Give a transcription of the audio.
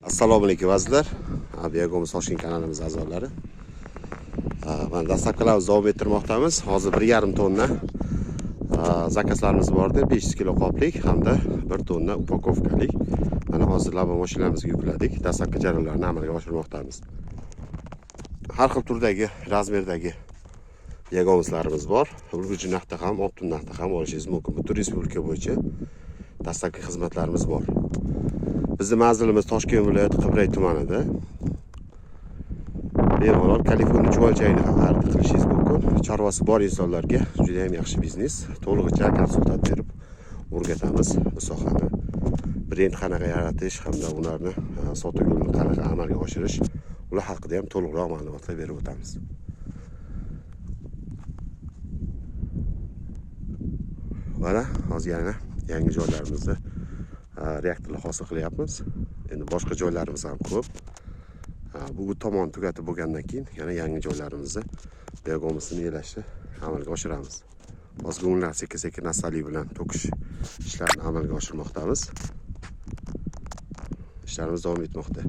Assalomu alaykum azizlar. Biyagomiz Toshkent kanalimiz a'zolari. Mana dastlabkilarimiz davom ettirmoqdamiz. Hozir 1,5 tonna zakazlarimiz bordi. 500 kilo qoplik hamda 1 tonna upakovkalik. Mana hozir laba mashinamizga yukladik. Dastlabki jarayonlarni amalga oshirmoqdamiz. Har xil turdagi, razmerdagi biyagomizlarimiz bor. Ulgurji narxda ham, optim narxda ham olishingiz mumkin. Butun respublika bo'yicha dastlabki xizmatlarimiz bor. Bizning manzilimiz Toshkent viloyati Qibray tumanida. Bemalol Kaliforniya chuvalchayini ham xarid qilishingiz mumkin. Chorvasi bor insonlarga juda ham yaxshi biznes. To'lig'icha konsultat berib o'rgatamiz bu sohani. Brend qanaqa yaratish hamda ularni sotuv yo'lini qanaqa amalga oshirish, ular haqida ham to'liqroq ma'lumotlar berib o'tamiz. Mana hozir yana yangi joylarimizda reaktorlar hosil qilyapmiz. Endi boshqa joylarimiz ham ko'p. Bu tomon tugatib bo'lgandan keyin yana yangi joylarimizda biyagomizni elashni amalga oshiramiz. Hozir o'nlar sekin-sekin asali bilan to'kish ishlarini amalga oshirmoqdamiz. Ishlarimiz davom etmoqda.